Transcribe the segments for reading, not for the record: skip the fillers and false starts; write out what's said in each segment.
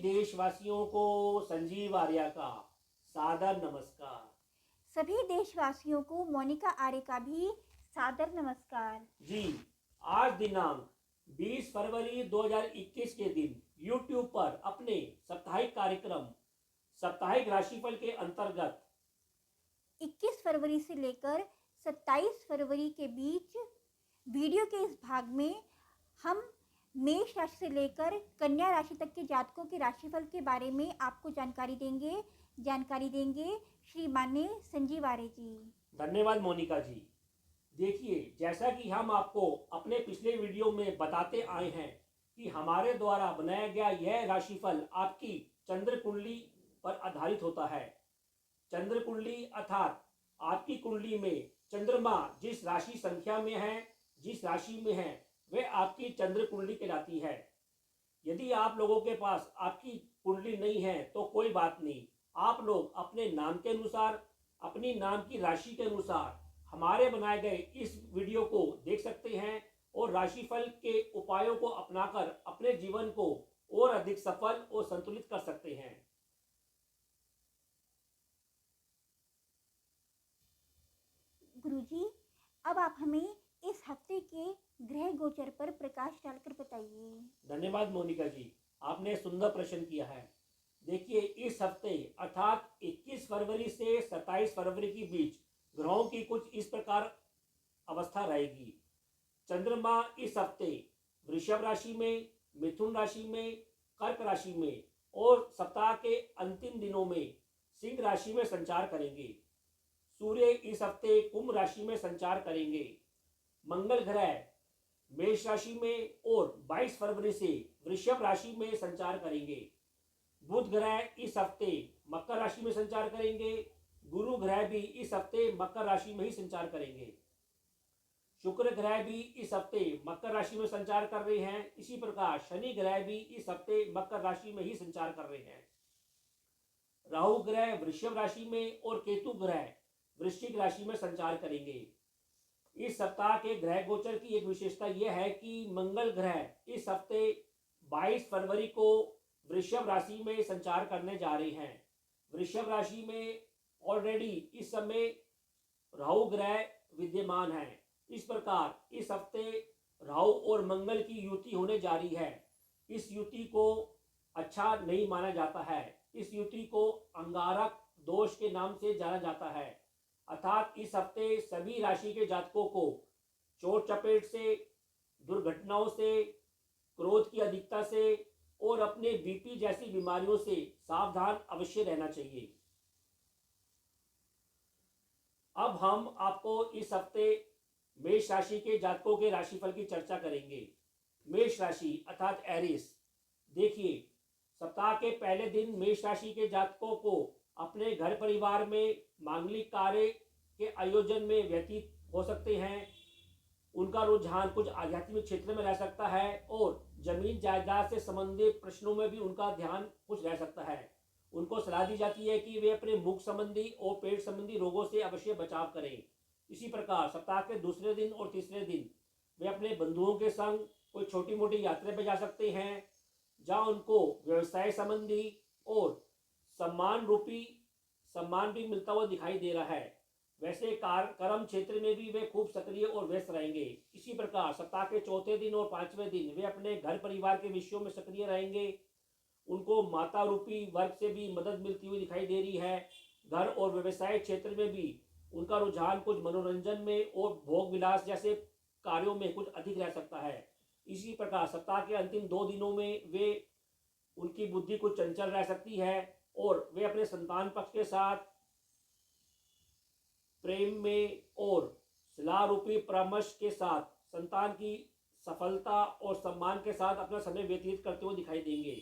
देशवासियों को संजीव आर्या का सादर नमस्कार। सभी देशवासियों को मोनिका आर्य का भी सादर नमस्कार। जी, आज दिनांक 20 फरवरी 2021 के दिन YouTube पर अपने साप्ताहिक कार्यक्रम साप्ताहिक राशिफल के अंतर्गत 21 फरवरी से लेकर 27 फरवरी के बीच वीडियो के इस भाग में हम मेष राशि से लेकर कन्या राशि तक के जातकों के राशिफल के बारे में आपको जानकारी देंगे श्री माननीय संजीव आर्य जी। धन्यवाद मोनिका जी। देखिए, जैसा कि हम आपको अपने पिछले वीडियो में बताते आए हैं कि हमारे द्वारा बनाया गया यह राशिफल आपकी चंद्र कुंडली पर आधारित होता है। चंद्र कुंडली अर्थात आपकी कुंडली में चंद्रमा जिस राशि संख्या में है, जिस राशि में है, वह आपकी चंद्र कुंडली कहलाती है। यदि आप लोगों के पास आपकी कुंडली नहीं है तो कोई बात नहीं, आप लोग अपने नाम के अनुसार, अपनी नाम की राशि के अनुसार हमारे बनाए गए इस वीडियो को देख सकते हैं और राशिफल के उपायों को अपनाकर अपने जीवन को और अधिक सफल और संतुलित कर सकते हैं। गुरुजी, अब आप हमें इस हफ्ते के ग्रह गोचर पर प्रकाश डालकर बताइए। धन्यवाद मोनिका जी, आपने सुंदर प्रश्न किया है। देखिए, इस हफ्ते अर्थात 21 फरवरी से 27 फरवरी के बीच ग्रहों की कुछ इस प्रकार अवस्था रहेगी। चंद्रमा इस हफ्ते वृषभ राशि में, मिथुन राशि में, कर्क राशि में और सप्ताह के अंतिम दिनों में सिंह राशि में संचार करेंगे। सूर्य इस हफ्ते कुंभ राशि में संचार करेंगे। मंगल ग्रह मेष राशि में और 22 फरवरी से वृषभ राशि में संचार करेंगे। बुध ग्रह इस हफ्ते मकर राशि में संचार करेंगे। गुरु ग्रह भी इस हफ्ते मकर राशि में ही संचार करेंगे। शुक्र ग्रह भी इस हफ्ते मकर राशि में संचार कर रहे हैं। इसी प्रकार शनि ग्रह भी इस हफ्ते मकर राशि में ही संचार कर रहे हैं। राहु ग्रह वृषभ राशि में और केतु ग्रह वृश्चिक राशि में संचार करेंगे। इस सप्ताह के ग्रह गोचर की एक विशेषता यह है कि मंगल ग्रह इस हफ्ते 22 फरवरी को वृषभ राशि में संचार करने जा रहे हैं। वृषभ राशि में ऑलरेडी इस समय राहु ग्रह विद्यमान है। इस प्रकार इस हफ्ते राहु और मंगल की युति होने जा रही है। इस युति को अच्छा नहीं माना जाता है। इस युति को अंगारक दोष के नाम से जाना जाता है। अर्थात इस हफ्ते सभी राशि के जातकों को चोट चपेट से, दुर्घटनाओं से, क्रोध की अधिकता से और अपने बीपी जैसी बीमारियों से सावधान अवश्य रहना चाहिए। अब हम आपको इस हफ्ते मेष राशि के जातकों के राशिफल की चर्चा करेंगे। मेष राशि अर्थात एरिस। देखिए, सप्ताह के पहले दिन मेष राशि के जातकों को अपने घर परिवार में मांगलिक कार्य के आयोजन में व्यतीत हो सकते हैं। उनका रुझान कुछ आध्यात्मिक क्षेत्र में रह सकता है और जमीन जायदाद से संबंधित प्रश्नों में भी उनका ध्यान कुछ रह सकता है। उनको सलाह दी जाती है कि वे अपने मुख संबंधी और पेट संबंधी रोगों से अवश्य बचाव करें। इसी प्रकार सप्ताह के दूसरे दिन और तीसरे दिन वे अपने बंधुओं के संग कोई छोटी मोटी यात्रा पर जा सकते हैं, जहाँ उनको व्यवसाय संबंधी और सम्मान भी मिलता हुआ दिखाई दे रहा है। वैसे कर्म क्षेत्र में भी वे खूब सक्रिय और व्यस्त रहेंगे। इसी प्रकार सप्ताह के चौथे दिन और पांचवें दिन वे अपने घर परिवार के विषयों में सक्रिय रहेंगे। उनको माता रूपी वर्ग से भी मदद मिलती हुई दिखाई दे रही है। घर और व्यवसाय क्षेत्र में भी उनका रुझान कुछ मनोरंजन में और भोग विलास जैसे कार्यों में कुछ अधिक रह सकता है। इसी प्रकार सप्ताह के अंतिम 2 दिनों में वे उनकी बुद्धि कुछ चंचल रह सकती है और वे अपने संतान पक्ष के साथ प्रेम में और सलाह रूपी परामर्श के साथ संतान की सफलता और सम्मान के साथ अपना समय व्यतीत करते हुए दिखाई देंगे।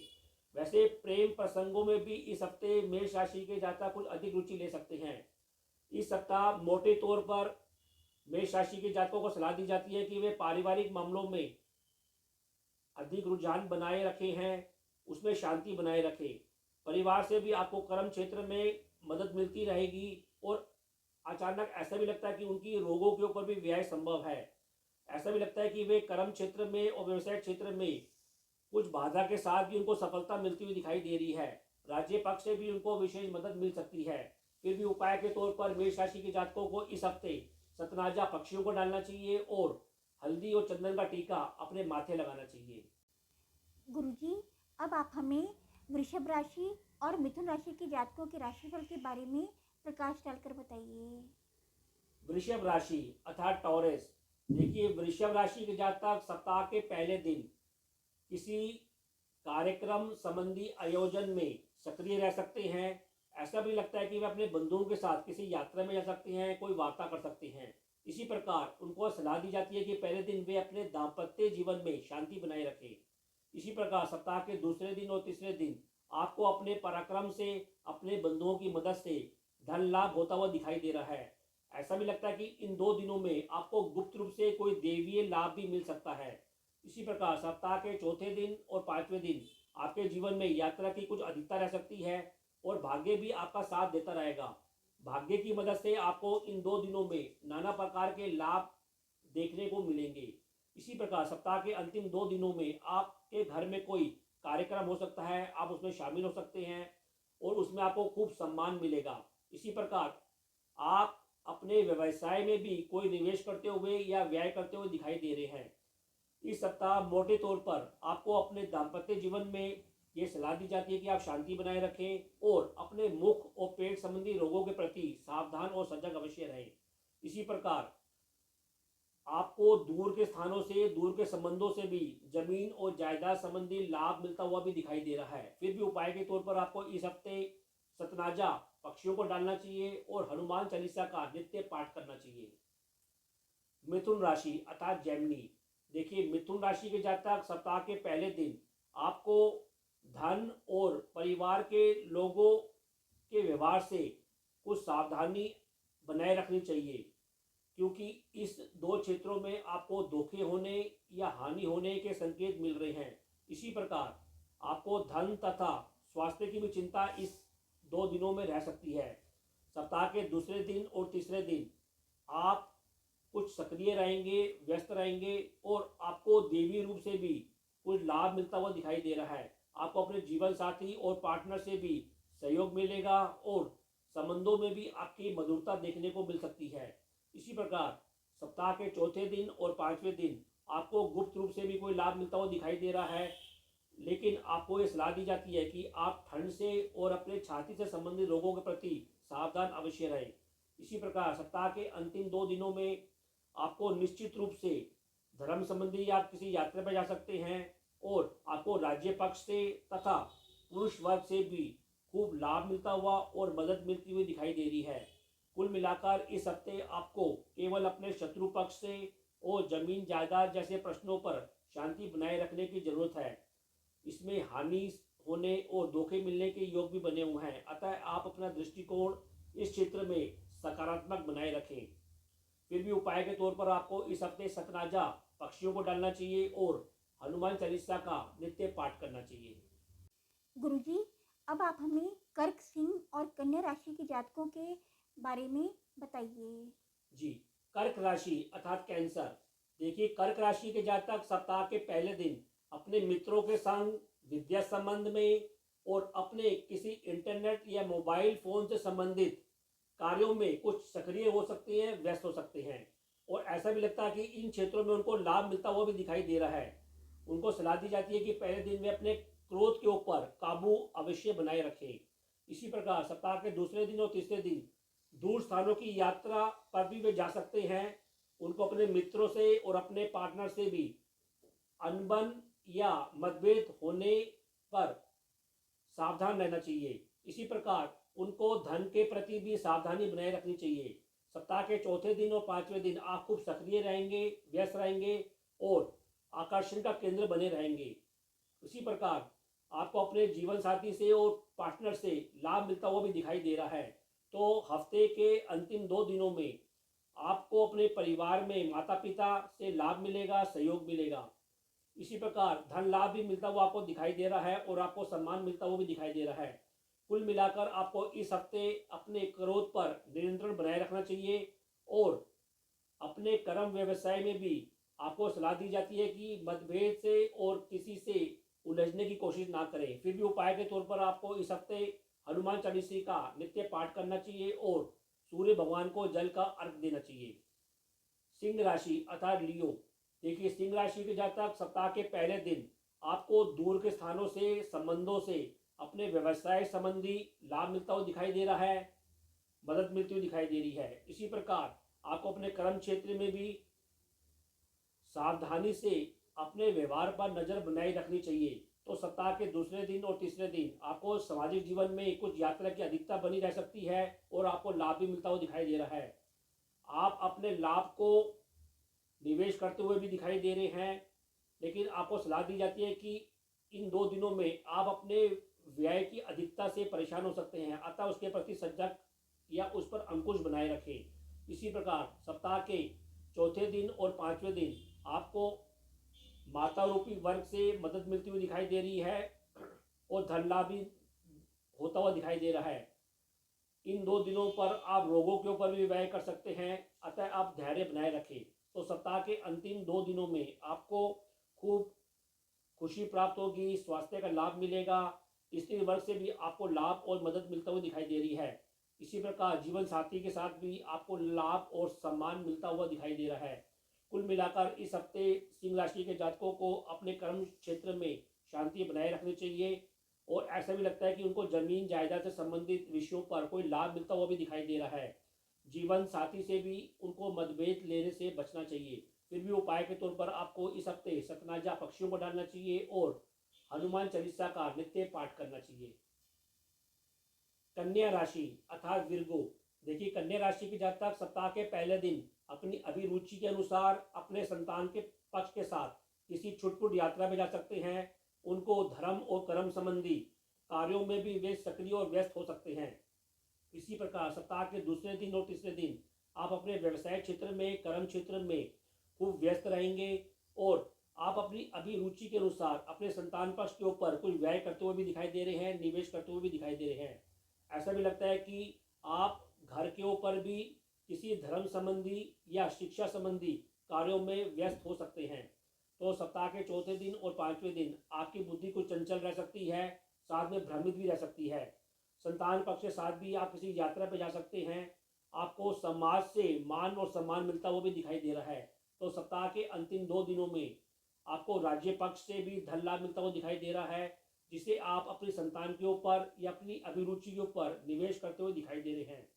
वैसे प्रेम प्रसंगों में भी इस हफ्ते मेष राशि के जातक कुछ अधिक रुचि ले सकते हैं। इस सप्ताह मोटे तौर पर मेष राशि के जातकों को सलाह दी जाती है कि वे पारिवारिक मामलों में अधिक रुझान बनाए रखे हैं, उसमें शांति बनाए रखें। परिवार से भी आपको कर्म क्षेत्र में मदद मिलती रहेगी और अचानक ऐसा भी लगता है कि उनकी रोगों के ऊपर भी व्यय संभव है। ऐसा भी लगता है कि वे कर्म क्षेत्र में और व्यवसाय क्षेत्र में कुछ बाधा के साथ भी उनको सफलता मिलती हुई दिखाई दे रही है। राज्य पक्ष से भी उनको विशेष मदद मिल सकती है। फिर भी उपाय के तौर पर मेष राशि के जातकों को इस हफ्ते सतनाजा पक्षियों को डालना चाहिए और हल्दी और चंदन का टीका अपने माथे लगाना चाहिए। गुरुजी, अब आप हमें वृषभ राशि और मिथुन राशि के जातकों के राशिफल के बारे में प्रकाश डालकर बताइए। वृषभ राशि अर्थात टॉरस, देखिए वृषभ राशि के जातक सप्ताह के पहले दिन किसी कार्यक्रम संबंधी आयोजन में सक्रिय रह सकते हैं। ऐसा भी लगता है कि वे अपने बंधुओं के साथ किसी यात्रा में जा सकते हैं, कोई वार्ता कर सकते हैं। इसी प्रकार उनको सलाह दी जाती है कि पहले दिन वे अपने दाम्पत्य जीवन में शांति बनाए रखें। इसी प्रकार सप्ताह के दूसरे दिन और तीसरे दिन आपको अपने पराक्रम से, अपने बंधुओं की मदद से धन लाभ होता हुआ दिखाई दे रहा है। ऐसा भी लगता है कि इन 2 दिनों में आपको गुप्त रूप से कोई देवीय लाभ भी मिल सकता है। इसी प्रकार सप्ताह के चौथे दिन और 5वें दिन आपके जीवन में यात्रा की कुछ अधिकता रह सकती है और भाग्य भी आपका साथ देता रहेगा। भाग्य की मदद से आपको इन 2 दिनों में नाना प्रकार के लाभ देखने को मिलेंगे। इसी प्रकार सप्ताह के अंतिम 2 दिनों में आपके घर में कोई कार्यक्रम हो सकता है, आप उसमें शामिल हो सकते हैं और उसमें आपको खूब सम्मान मिलेगा। इसी प्रकार आप अपने व्यवसाय में भी कोई निवेश करते हुए या व्यय करते हुए दिखाई दे रहे हैं। इस सप्ताह मोटे तौर पर आपको अपने दाम्पत्य जीवन में ये सलाह दी जाती है कि आप शांति बनाए रखें और अपने मुख और पेट संबंधी रोगों के प्रति सावधान और सजग अवश्य रहें। इसी प्रकार आपको दूर के स्थानों से, दूर के संबंधों से भी जमीन और जायदाद संबंधी लाभ मिलता हुआ भी दिखाई दे रहा है। फिर भी उपाय के तौर पर आपको इस हफ्ते सतनाजा पक्षियों को डालना चाहिए और हनुमान चालीसा का नित्य पाठ करना चाहिए। मिथुन राशि अर्थात जेमिनी, देखिए मिथुन राशि के जातक सप्ताह के पहले दिन आपको धन और परिवार के लोगों के व्यवहार से कुछ सावधानी बनाए रखनी चाहिए, क्योंकि इस 2 क्षेत्रों में आपको धोखे होने या हानि होने के संकेत मिल रहे हैं। इसी प्रकार आपको धन तथा स्वास्थ्य की भी चिंता इस 2 दिनों में रह सकती है। सप्ताह के दूसरे दिन और तीसरे दिन आप कुछ सक्रिय रहेंगे, व्यस्त रहेंगे और आपको देवी रूप से भी कुछ लाभ मिलता हुआ दिखाई दे रहा है। आपको अपने जीवन साथी और पार्टनर से भी सहयोग मिलेगा और संबंधों में भी आपकी मधुरता देखने को मिल सकती है। इसी प्रकार सप्ताह के चौथे दिन और 5वें दिन आपको गुप्त रूप से भी कोई लाभ मिलता हुआ दिखाई दे रहा है, लेकिन आपको ये सलाह दी जाती है कि आप ठंड से और अपने छाती से संबंधित रोगों के प्रति सावधान अवश्य रहें। इसी प्रकार सप्ताह के अंतिम 2 दिनों में आपको निश्चित रूप से धर्म संबंधी आप किसी यात्रा पर जा सकते हैं और आपको राज्य पक्ष से तथा पुरुष वर्ग से भी खूब लाभ मिलता हुआ और मदद मिलती हुई दिखाई दे रही है। कुल मिलाकर इस हफ्ते आपको केवल अपने शत्रु पक्ष से और जमीन जायदाद जैसे प्रश्नों पर शांति बनाए रखने की जरूरत है। इसमें हानि होने और धोखे मिलने के योग भी बने हुए हैं, अतः आप अपना दृष्टिकोण इस क्षेत्र में सकारात्मक बनाए रखें। फिर भी उपाय के तौर पर आपको इस हफ्ते सतनाजा पक्षियों को डालना चाहिए और हनुमान चालीसा का नित्य पाठ करना चाहिए। गुरुजी, अब आप हमें कर्क, सिंह और कन्या राशि के जातकों के बारे में बताइए। जी, कर्क राशि अर्थात कैंसर, देखिए कर्क राशि के जातक सप्ताह के पहले दिन अपने मित्रों के संग विद्या संबंध में और अपने किसी इंटरनेट या मोबाइल फोन से संबंधित कार्यों में कुछ सक्रिय हो सकते हैं, व्यस्त हो सकते हैं और ऐसा भी लगता है कि इन क्षेत्रों में उनको लाभ मिलता हुआ भी दिखाई दे रहा है। उनको सलाह दी जाती है कि पहले दिन वे अपने क्रोध के ऊपर काबू अवश्य बनाए रखें। इसी प्रकार सप्ताह के दूसरे दिन और तीसरे दिन दूर स्थानों की यात्रा पर भी वे जा सकते हैं। उनको अपने मित्रों से और अपने पार्टनर से भी अनबन या मतभेद होने पर सावधान रहना चाहिए। इसी प्रकार उनको धन के प्रति भी सावधानी बनाए रखनी चाहिए। सप्ताह के चौथे दिन और 5वें दिन आप खूब सक्रिय रहेंगे, व्यस्त रहेंगे और आकर्षण का केंद्र बने रहेंगे। इसी प्रकार आपको अपने जीवन साथी से और पार्टनर से लाभ मिलता हुआ भी दिखाई दे रहा है। तो हफ्ते के अंतिम 2 दिनों में आपको अपने परिवार में माता पिता से लाभ मिलेगा, सहयोग मिलेगा। इसी प्रकार धन लाभ भी मिलता हुआ आपको दिखाई दे रहा है और आपको सम्मान मिलता हुआ भी दिखाई दे रहा है। कुल मिलाकर आपको इस हफ्ते अपने क्रोध पर नियंत्रण बनाए रखना चाहिए और अपने कर्म व्यवसाय में भी आपको सलाह दी जाती है कि मतभेद से और किसी से उलझने की कोशिश ना करें। फिर भी उपाय के तौर पर आपको इस हफ्ते हनुमान चालीसा का नित्य पाठ करना चाहिए और सूर्य भगवान को जल का अर्घ देना चाहिए। सिंह राशि अर्थात लियो, देखिए सिंह राशि के जातक सप्ताह के पहले दिन आपको दूर के स्थानों से, संबंधों से अपने व्यवसाय संबंधी लाभ मिलता हुआ दिखाई दे रहा है, मदद मिलती हुई दिखाई दे रही है। इसी प्रकार आपको अपने कर्म क्षेत्र में भी सावधानी से अपने व्यवहार पर नजर बनाए रखनी चाहिए। तो सप्ताह के दूसरे दिन और तीसरे दिन आपको सामाजिक जीवन में कुछ यात्रा की अधिकता बनी रह सकती है और आपको लाभ भी मिलता हुआ दिखाई दे रहा है। आप अपने लाभ को निवेश करते हुए भी दिखाई दे रहे हैं, लेकिन आपको सलाह दी जाती है कि इन 2 दिनों में आप अपने व्यय की अधिकता से परेशान हो सकते हैं, अतः उसके प्रति सजग या उस पर अंकुश बनाए रखें। इसी प्रकार सप्ताह के चौथे दिन और 5वें दिन आपको माता रूपी वर्ग से मदद मिलती हुई दिखाई दे रही है और धन लाभ भी होता हुआ दिखाई दे रहा है। इन 2 दिनों पर आप रोगों के ऊपर भी व्यय कर सकते हैं, अतः आप धैर्य बनाए रखें। तो सप्ताह के अंतिम 2 दिनों में आपको खूब खुशी प्राप्त होगी, स्वास्थ्य का लाभ मिलेगा, स्त्री वर्ग से भी आपको लाभ और मदद मिलता हुआ दिखाई दे रही है। इसी प्रकार जीवन साथी के साथ भी आपको लाभ और सम्मान मिलता हुआ दिखाई दे रहा है। कुल मिलाकर इस हफ्ते सिंह राशि के जातकों को अपने कर्म क्षेत्र में शांति बनाए रखनी चाहिए और ऐसा भी लगता है कि उनको जमीन जायदाद से संबंधित विषयों पर कोई लाभ मिलता हुआ भी दिखाई दे रहा है। जीवन साथी से भी उनको मतभेद लेने से बचना चाहिए। फिर भी उपाय के तौर पर आपको इस हफ्ते सतनाजा पक्षियों को डालना चाहिए और हनुमान चालीसा का नित्य पाठ करना चाहिए। कन्या राशि अर्थात विर्गो, देखिए कन्या राशि के जातक सप्ताह के पहले दिन अपनी अभिरुचि के अनुसार अपने संतान के पक्ष के साथ किसी छुटपुट यात्रा में जा सकते हैं। उनको धर्म और कर्म संबंधी कार्यों में भी वे सक्रिय और व्यस्त हो सकते हैं। इसी प्रकार सप्ताह के दूसरे दिन और तीसरे दिन आप अपने व्यवसाय क्षेत्र में, कर्म क्षेत्र में खूब व्यस्त रहेंगे और आप अपनी अभिरुचि के अनुसार अपने संतान पक्ष के ऊपर कुछ व्यय करते हुए भी दिखाई दे रहे हैं, निवेश करते हुए भी दिखाई दे रहे हैं। ऐसा भी लगता है कि आप घर के ऊपर भी किसी धर्म संबंधी या शिक्षा संबंधी कार्यों में व्यस्त हो सकते हैं। तो सप्ताह के चौथे दिन और 5वें दिन आपकी बुद्धि कुछ चंचल रह सकती है, साथ में भ्रमित भी रह सकती है। संतान पक्ष के साथ भी आप किसी यात्रा पर जा सकते हैं। आपको समाज से मान और सम्मान मिलता हुआ भी दिखाई दे रहा है। तो सप्ताह के अंतिम 2 दिनों में आपको राज्य पक्ष से भी धन लाभ मिलता हुआ दिखाई दे रहा है, जिसे आप अपनी संतान के ऊपर या अपनी अभिरुचि के ऊपर निवेश करते हुए दिखाई दे रहे हैं।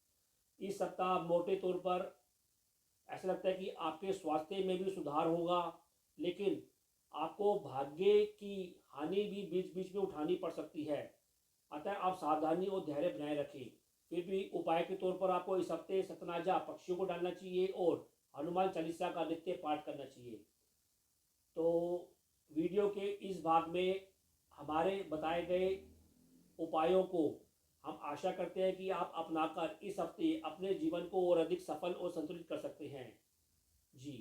इस सप्ताह मोटे तौर पर ऐसा लगता है कि आपके स्वास्थ्य में भी सुधार होगा, लेकिन आपको भाग्य की हानि भी बीच बीच में उठानी पड़ सकती है, अतः आप सावधानी और धैर्य बनाए रखें। फिर भी उपाय के तौर पर आपको इस हफ्ते सतनाजा पक्षियों को डालना चाहिए और हनुमान चालीसा का नित्य पाठ करना चाहिए। तो वीडियो के इस भाग में हमारे बताए गए उपायों को हम आशा करते हैं कि आप अपनाकर इस हफ्ते अपने जीवन को और अधिक सफल और संतुलित कर सकते हैं। जी।